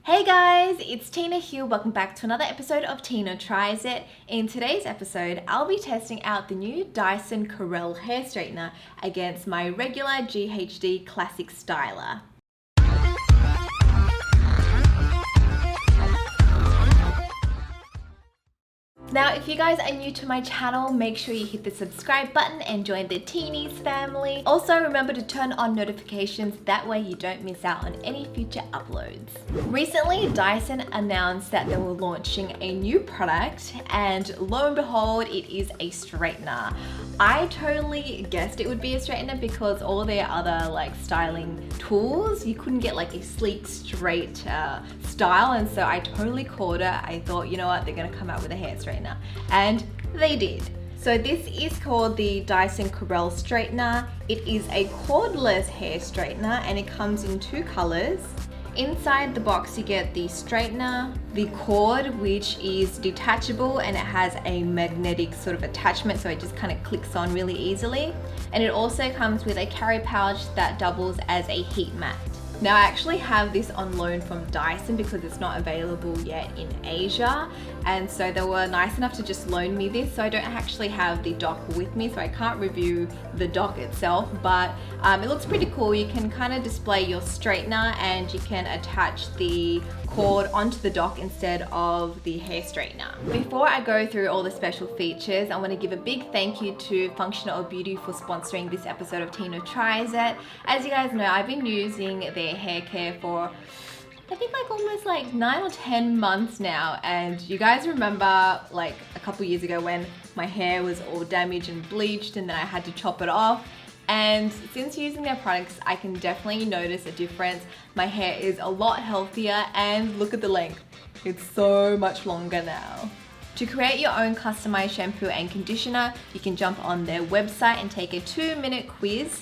Hey guys, it's Tina here. Welcome back to another episode of Tina Tries It. In today's episode, I'll be testing out the new Dyson Corrale Hair Straightener against my regular GHD Classic Styler. Now, if you guys are new to my channel, make sure you hit the subscribe button and join the Teenies family. Also, remember to turn on notifications, that way you don't miss out on any future uploads. Recently, Dyson announced that they were launching a new product, and lo and behold, it is a straightener. I totally guessed it would be a straightener because all their other styling tools, you couldn't get a sleek, straight style, and so I totally called it. I thought, you know what, they're gonna come out with a hair straightener, and they did. So this is called the Dyson Corrale Straightener. It is a cordless hair straightener and it comes in two colors. Inside the box you get the straightener, the cord which is detachable and it has a magnetic sort of attachment, so it just kind of clicks on really easily. And it also comes with a carry pouch that doubles as a heat mat. Now I actually have this on loan from Dyson because it's not available yet in Asia, and so they were nice enough to just loan me this, so I don't actually have the dock with me, so I can't review the dock itself, but it looks pretty cool. You can kind of display your straightener and you can attach the cord onto the dock instead of the hair straightener. Before I go through all the special features, I want to give a big thank you to Functional Beauty for sponsoring this episode of Tina Tries It. As you guys know, I've been using their hair care for I think almost 9 or 10 months now, and you guys remember a couple years ago when my hair was all damaged and bleached and then I had to chop it off. And since using their products, I can definitely notice a difference. My hair is a lot healthier, and look at the length. It's so much longer now. To create your own customized shampoo and conditioner, you can jump on their website and take a 2-minute quiz.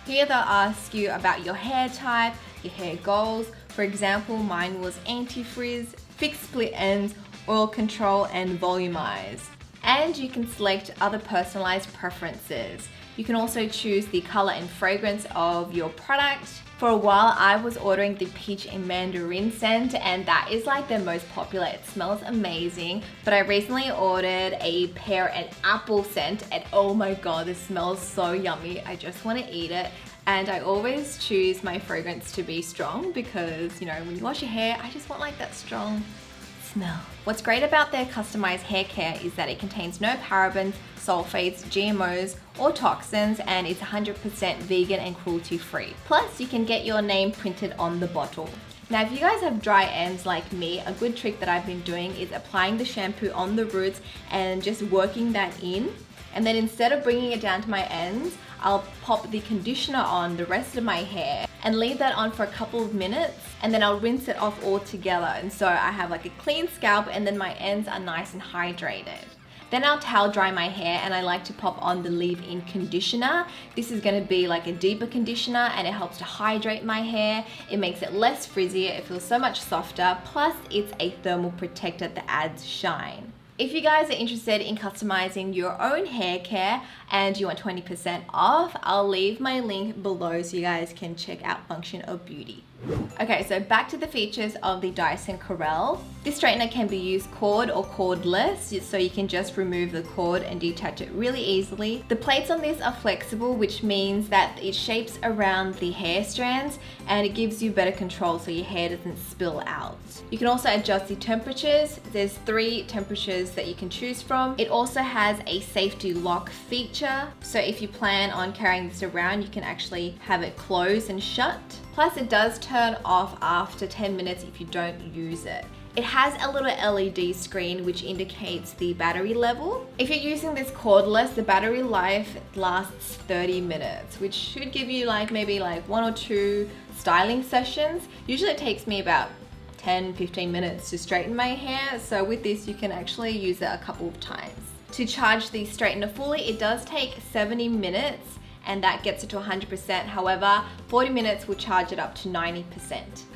Here they'll ask you about your hair type, your hair goals. For example, mine was anti-frizz, fixed split ends, oil control, and volumize. And you can select other personalized preferences. You can also choose the color and fragrance of your product. For a while, I was ordering the peach and mandarin scent, and that is their most popular. It smells amazing. But I recently ordered a pear and apple scent, and oh my god, this smells so yummy. I just want to eat it. And I always choose my fragrance to be strong because, when you wash your hair, I just want that strong smell. What's great about their customized hair care is that it contains no parabens, sulfates, GMOs, or toxins, and it's 100% vegan and cruelty free. Plus, you can get your name printed on the bottle. Now, if you guys have dry ends like me, a good trick that I've been doing is applying the shampoo on the roots and just working that in. And then instead of bringing it down to my ends, I'll pop the conditioner on the rest of my hair and leave that on for a couple of minutes, and then I'll rinse it off all together. And so I have a clean scalp, and then my ends are nice and hydrated. Then I'll towel dry my hair, and I like to pop on the leave-in conditioner. This is going to be a deeper conditioner, and it helps to hydrate my hair. It makes it less frizzy, it feels so much softer, plus it's a thermal protector that adds shine. If you guys are interested in customizing your own hair care and you want 20% off, I'll leave my link below so you guys can check out Functional Beauty. Okay, so back to the features of the Dyson Corrale. This straightener can be used cord or cordless, so you can just remove the cord and detach it really easily. The plates on this are flexible, which means that it shapes around the hair strands and it gives you better control so your hair doesn't spill out. You can also adjust the temperatures. There's 3 temperatures that you can choose from. It also has a safety lock feature, so if you plan on carrying this around, you can actually have it close and shut. Plus, it does turn off after 10 minutes if you don't use it. It has a little LED screen which indicates the battery level. If you're using this cordless, the battery life lasts 30 minutes, which should give you maybe 1 or 2 styling sessions. Usually it takes me about 10-15 minutes to straighten my hair, so with this you can actually use it a couple of times. To charge the straightener fully, it does take 70 minutes, and that gets it to 100%. However, 40 minutes will charge it up to 90%.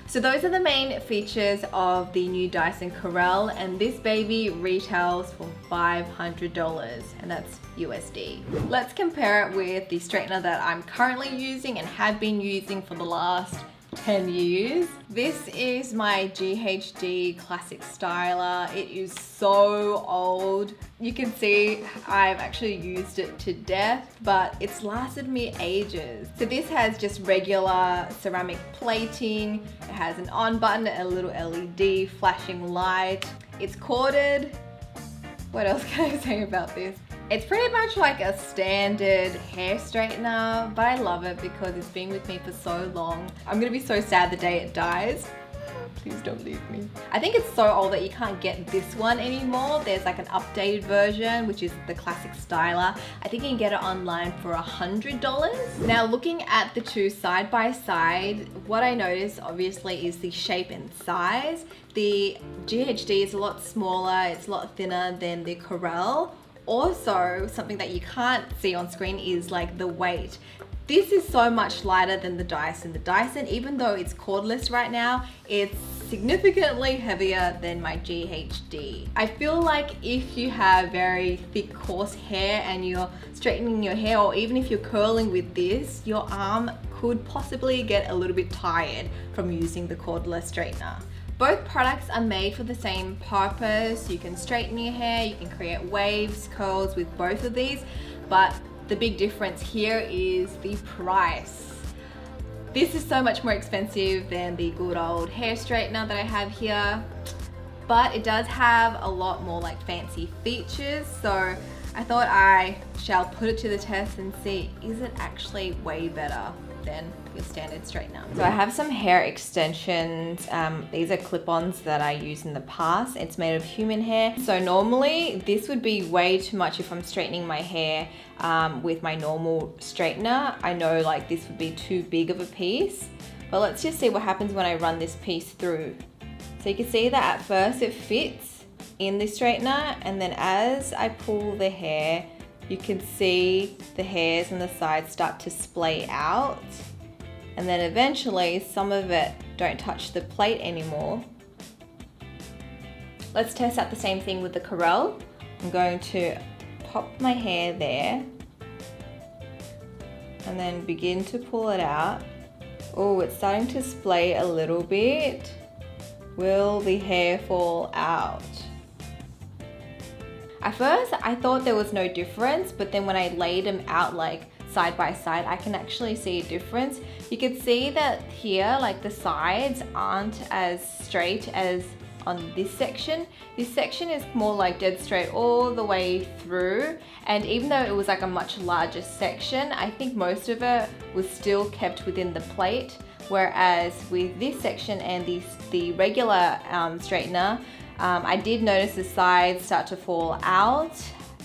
So those are the main features of the new Dyson Corrale, and this baby retails for $500, and that's USD. Let's compare it with the straightener that I'm currently using and have been using for the last 10 years. This is my GHD Classic Styler. It is so old. You can see I've actually used it to death, but it's lasted me ages. So this has just regular ceramic plating. It has an on button, a little LED flashing light. It's corded. What else can I say about this? It's pretty much like a standard hair straightener, but I love it because it's been with me for so long. I'm gonna be so sad the day it dies. Please don't leave me. I think it's so old that you can't get this one anymore. There's like an updated version, which is the Classic Styler. I think you can get it online for $100. Now looking at the two side by side, what I noticed obviously is the shape and size. The GHD is a lot smaller, it's a lot thinner than the Corrale. Also, something that you can't see on screen is like the weight. This is so much lighter than the Dyson. The Dyson, even though it's cordless right now, it's significantly heavier than my GHD. I feel like if you have very thick, coarse hair and you're straightening your hair, or even if you're curling with this, your arm could possibly get a little bit tired from using the cordless straightener. Both products are made for the same purpose. You can straighten your hair, you can create waves, curls with both of these, but the big difference here is the price. This is so much more expensive than the good old hair straightener that I have here, but it does have a lot more like fancy features, so I thought I shall put it to the test and see, is it actually way better than your standard straightener? So I have some hair extensions. These are clip-ons that I used in the past. It's made of human hair. So normally this would be way too much if I'm straightening my hair with my normal straightener. I know like this would be too big of a piece, but let's just see what happens when I run this piece through. So you can see that at first it fits in the straightener, and then as I pull the hair, you can see the hairs on the sides start to splay out, and then eventually some of it don't touch the plate anymore. Let's test out the same thing with the Corrale. I'm going to pop my hair there and then begin to pull it out. Oh, it's starting to splay a little bit. Will the hair fall out? At first, I thought there was no difference, but then when I laid them out like side by side, I can actually see a difference. You can see that here, like the sides aren't as straight as on this section. This section is more like dead straight all the way through, and even though it was like a much larger section, I think most of it was still kept within the plate, whereas with this section and the regular straightener, I did notice the sides start to fall out,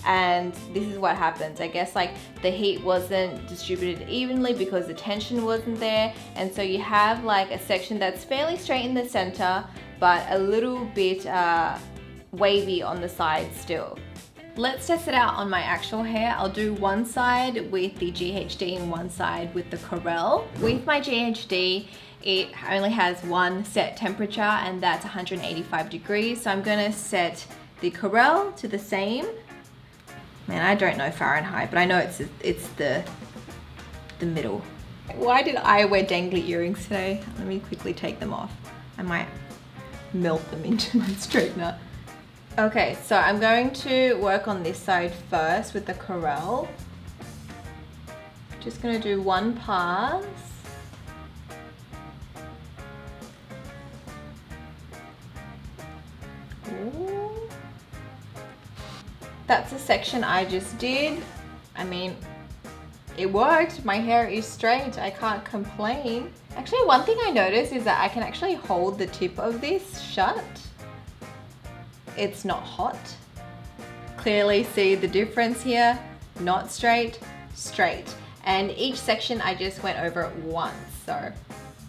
and this is what happens. I guess like the heat wasn't distributed evenly because the tension wasn't there, and so you have like a section that's fairly straight in the center but a little bit wavy on the side still. Let's test it out on my actual hair. I'll do one side with the GHD and one side with the Corrale. With my GHD, it only has one set temperature, and that's 185 degrees. So I'm gonna set the Corrale to the same. Man, I don't know Fahrenheit, but I know it's the middle. Why did I wear dangly earrings today? Let me quickly take them off. I might melt them into my straightener. Okay, so I'm going to work on this side first with the Corrale. Just gonna do one pass. Ooh. That's the section I just did. I mean, it worked. My hair is straight. I can't complain. Actually, one thing I noticed is that I can actually hold the tip of this shut. It's not hot. Clearly see the difference here. Not straight, straight. And each section I just went over it once, so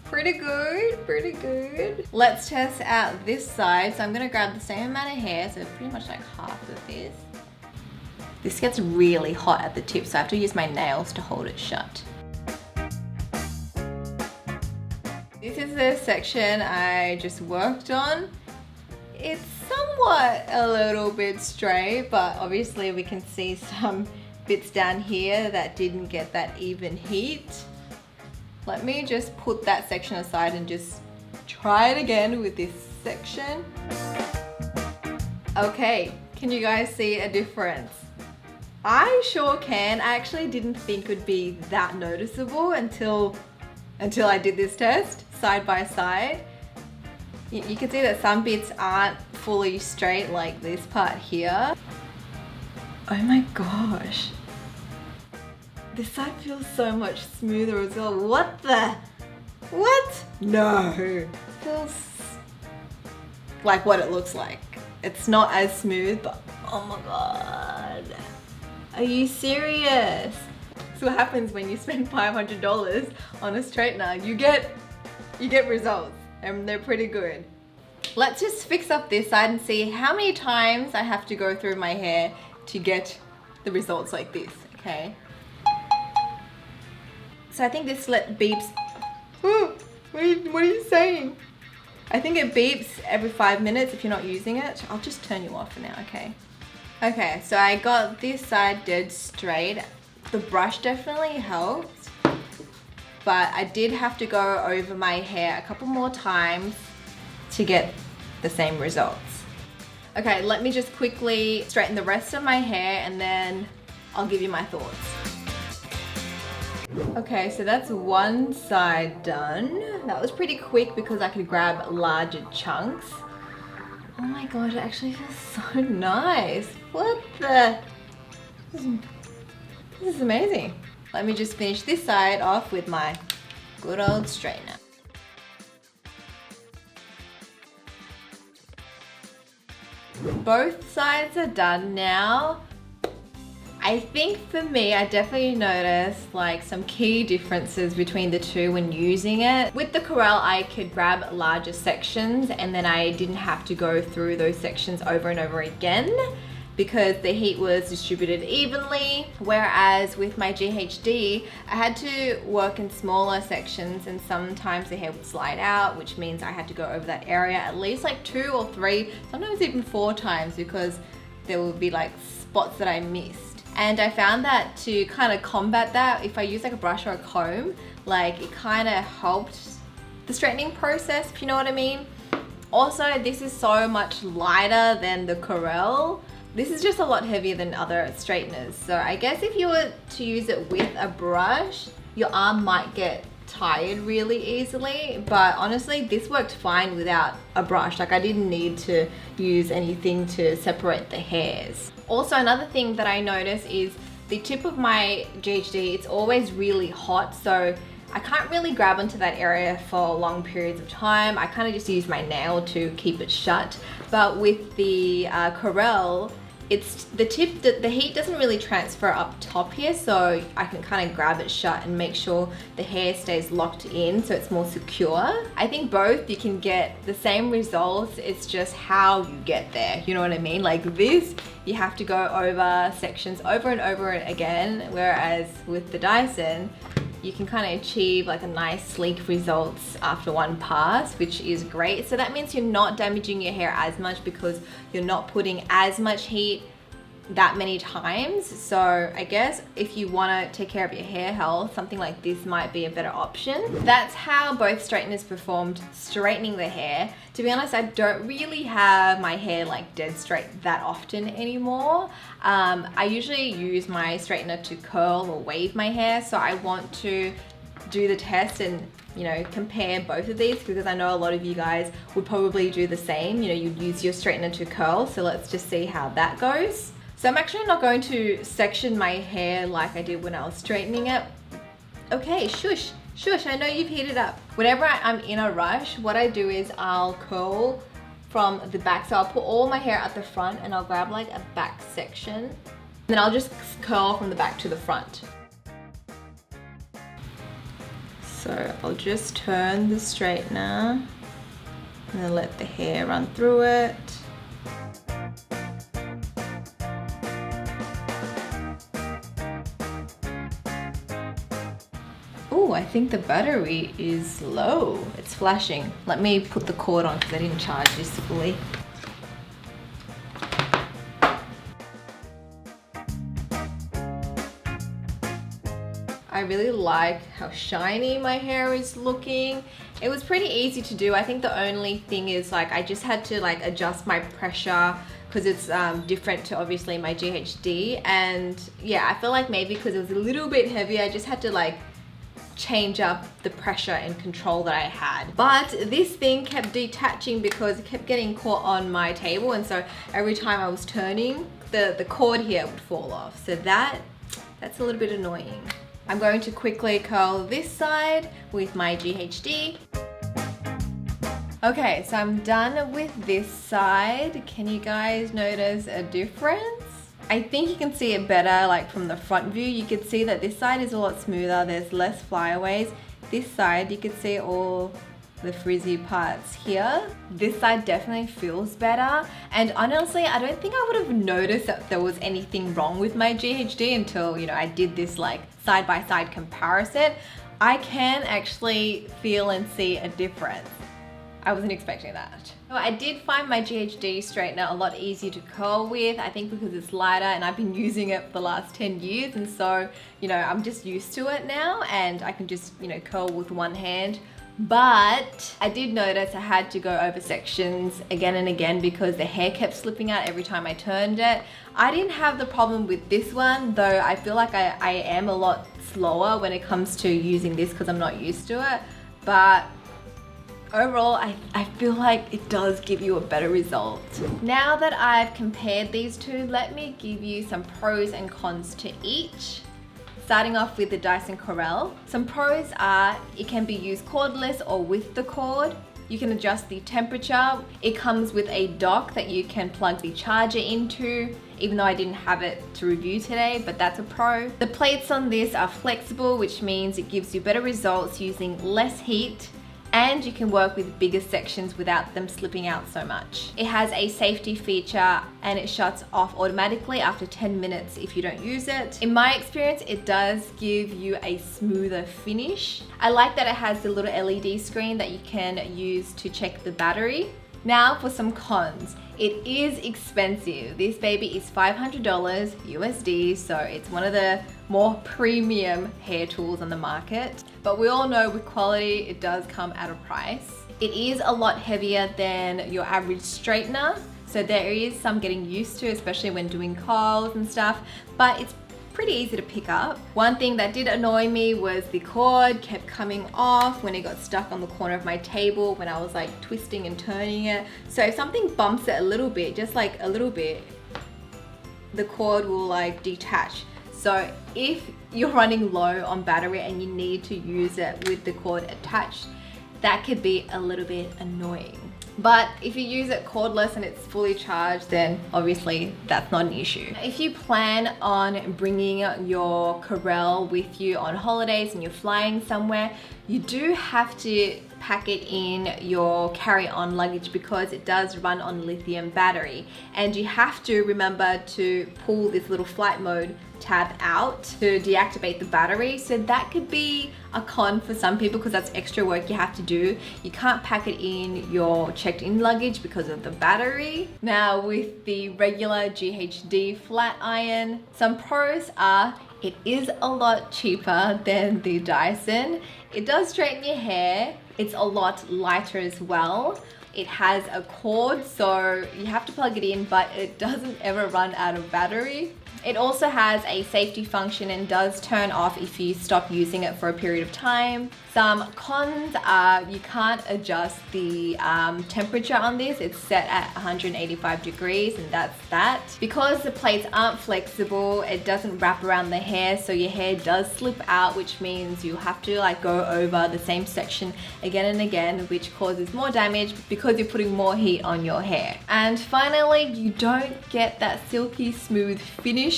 pretty good, pretty good. Let's test out this side. So I'm gonna grab the same amount of hair, so pretty much like half of this. This gets really hot at the tip, so I have to use my nails to hold it shut. This is the section I just worked on. It's somewhat a little bit straight, but obviously we can see some bits down here that didn't get that even heat. Let me just put that section aside and just try it again with this section. Okay, can you guys see a difference? I sure can. I actually didn't think it would be that noticeable until I did this test side by side. You can see that some bits aren't fully straight, like this part here. Oh my gosh. This side feels so much smoother as well. What? No. It feels like what it looks like. It's not as smooth, but oh my god. Are you serious? So what happens when you spend $500 on a straightener? You get results, and they're pretty good. Let's just fix up this side and see how many times I have to go through my hair to get the results like this, okay? So I think this beeps. Oh, what are you saying? I think it beeps every 5 minutes if you're not using it. I'll just turn you off for now, okay? Okay, so I got this side dead straight. The brush definitely helped, but I did have to go over my hair a couple more times to get the same results. Okay, let me just quickly straighten the rest of my hair and then I'll give you my thoughts. Okay, so that's one side done. That was pretty quick because I could grab larger chunks. Oh my god, it actually feels so nice. What the? This is amazing. Let me just finish this side off with my good old straightener. Both sides are done now. I think for me, I definitely noticed like some key differences between the two when using it. With the Corrale, I could grab larger sections and then I didn't have to go through those sections over and over again because the heat was distributed evenly. Whereas with my GHD, I had to work in smaller sections and sometimes the hair would slide out, which means I had to go over that area at least like 2 or 3, sometimes even 4 times because there would be like spots that I missed. And I found that to kind of combat that, if I use like a brush or a comb, like it kind of helped the straightening process, if you know what I mean. Also, this is so much lighter than the Corrale. This is just a lot heavier than other straighteners. So I guess if you were to use it with a brush, your arm might get tired really easily, but honestly this worked fine without a brush. Like I didn't need to use anything to separate the hairs. Also, another thing that I notice is the tip of my GHD, it's always really hot, so I can't really grab onto that area for long periods of time. I kind of just use my nail to keep it shut. But with the Corrale, it's the tip that the heat doesn't really transfer up top here, so I can kind of grab it shut and make sure the hair stays locked in so it's more secure. I think both you can get the same results, it's just how you get there, you know what I mean? Like this, you have to go over sections over and over again, whereas with the Dyson, you can kind of achieve like a nice sleek results after one pass, which is great. So that means you're not damaging your hair as much because you're not putting as much heat that many times. So I guess if you want to take care of your hair health, something like this might be a better option. That's how both straighteners performed straightening the hair. To be honest, I don't really have my hair like dead straight that often anymore. I usually use my straightener to curl or wave my hair, so I want to do the test and compare both of these because I know a lot of you guys would probably do the same. You'd use your straightener to curl, so let's just see how that goes. So I'm actually not going to section my hair like I did when I was straightening it. Okay, shush, I know you've heated up. Whenever I'm in a rush, what I do is I'll curl from the back. So I'll put all my hair at the front and I'll grab like a back section. And then I'll just curl from the back to the front. So I'll just turn the straightener and then let the hair run through it. Oh, I think the battery is low. It's flashing. Let me put the cord on because I didn't charge this fully. I I really like how shiny my hair is looking. It was pretty easy to do. I think the only thing is like I just had to like adjust my pressure because it's different to obviously my GHD, and yeah, I feel like maybe because it was a little bit heavy, I just had to like change up the pressure and control that I had. But this thing kept detaching because it kept getting caught on my table, and so every time I was turning, the cord here would fall off. So that's a little bit annoying. I'm going to quickly curl this side with my GHD. Okay, so I'm done with this side. Can you guys notice a difference? I think you can see it better like from the front view. You can see that this side is a lot smoother. There's less flyaways. This side, you can see all the frizzy parts here. This side definitely feels better. And honestly, I don't think I would have noticed that there was anything wrong with my GHD until, you know, I did this like side-by-side comparison. I can actually feel and see a difference. I wasn't expecting that. So I did find my GHD straightener a lot easier to curl with, I think because it's lighter and I've been using it for the last 10 years, and so, you know, I'm just used to it now and I can just, you know, curl with one hand. But I did notice I had to go over sections again and again because the hair kept slipping out every time I turned it. I didn't have the problem with this one, though I feel like I am a lot slower when it comes to using this because I'm not used to it. But overall, I feel like it does give you a better result. Now that I've compared these two, let me give you some pros and cons to each. Starting off with the Dyson Corrale. Some pros are it can be used cordless or with the cord. You can adjust the temperature. It comes with a dock that you can plug the charger into, even though I didn't have it to review today, but that's a pro. The plates on this are flexible, which means it gives you better results using less heat, and you can work with bigger sections without them slipping out so much. It has a safety feature and it shuts off automatically after 10 minutes if you don't use it. In my experience, it does give you a smoother finish. I like that it has the little LED screen that you can use to check the battery. Now for some cons. It is expensive. This baby is $500 USD, so it's one of the more premium hair tools on the market. But we all know with quality, it does come at a price. It is a lot heavier than your average straightener, so there is some getting used to, especially when doing curls and stuff, but it's pretty easy to pick up. One thing that did annoy me was the cord kept coming off when it got stuck on the corner of my table when I was like twisting and turning it. So if something bumps it a little bit, just like a little bit, the cord will like detach. So if you're running low on battery and you need to use it with the cord attached, that could be a little bit annoying. But if you use it cordless and it's fully charged, then obviously that's not an issue. If you plan on bringing your Corrale with you on holidays and you're flying somewhere, you do have to pack it in your carry-on luggage because it does run on lithium battery. And you have to remember to pull this little flight mode tab out to deactivate the battery. So that could be a con for some people because that's extra work you have to do. You can't pack it in your checked-in luggage because of the battery. Now with the regular GHD flat iron, some pros are it is a lot cheaper than the Dyson. It does straighten your hair. It's a lot lighter as well. It has a cord, so you have to plug it in, but it doesn't ever run out of battery. It also has a safety function and does turn off if you stop using it for a period of time. Some cons are you can't adjust the temperature on this. It's set at 185 degrees and that's that. Because the plates aren't flexible, it doesn't wrap around the hair, so your hair does slip out, which means you have to like go over the same section again and again, which causes more damage because you're putting more heat on your hair. And finally, you don't get that silky smooth finish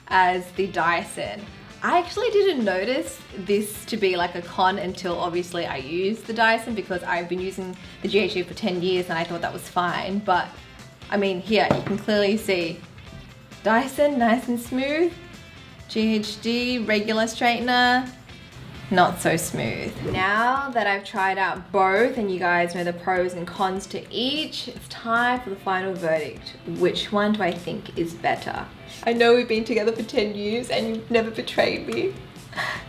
as the Dyson. I actually didn't notice this to be like a con until obviously I used the Dyson because I've been using the GHD for 10 years and I thought that was fine. But I mean, here you can clearly see Dyson, nice and smooth. GHD, regular straightener, not so smooth. Now that I've tried out both and you guys know the pros and cons to each, it's time for the final verdict. Which one do I think is better? I know we've been together for 10 years and you've never betrayed me.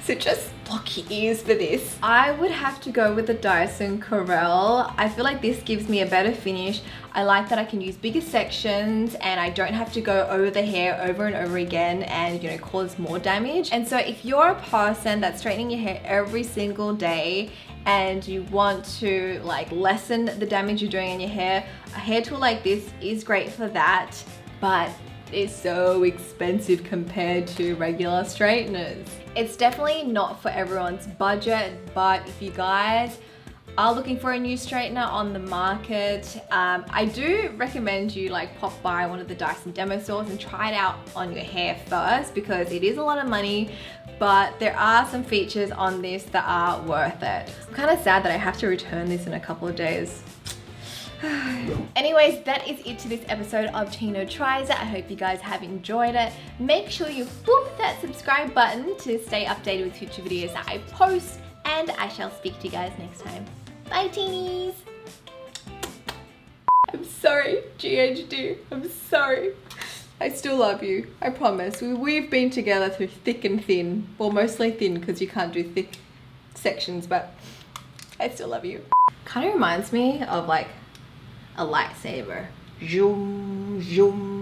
So just block your ears for this. I would have to go with the Dyson Corrale. I feel like this gives me a better finish. I like that I can use bigger sections and I don't have to go over the hair over and over again and, you know, cause more damage. And so if you're a person that's straightening your hair every single day and you want to like lessen the damage you're doing in your hair, a hair tool like this is great for that, but it's so expensive compared to regular straighteners. It's definitely not for everyone's budget, but if you guys are looking for a new straightener on the market, I do recommend you like pop by one of the Dyson demo stores and try it out on your hair first, because it is a lot of money, but there are some features on this that are worth it. I'm kind of sad that I have to return this in a couple of days. Anyways, that is it to this episode of Tino Tries It. I hope you guys have enjoyed it. Make sure you boop that subscribe button to stay updated with future videos that I post, and I shall speak to you guys next time. Bye, teenies! I'm sorry, GHD. I'm sorry. I still love you. I promise. We've been together through thick and thin. Well, mostly thin because you can't do thick sections, but I still love you. Kind of reminds me of like a lightsaber. Zoom, zoom.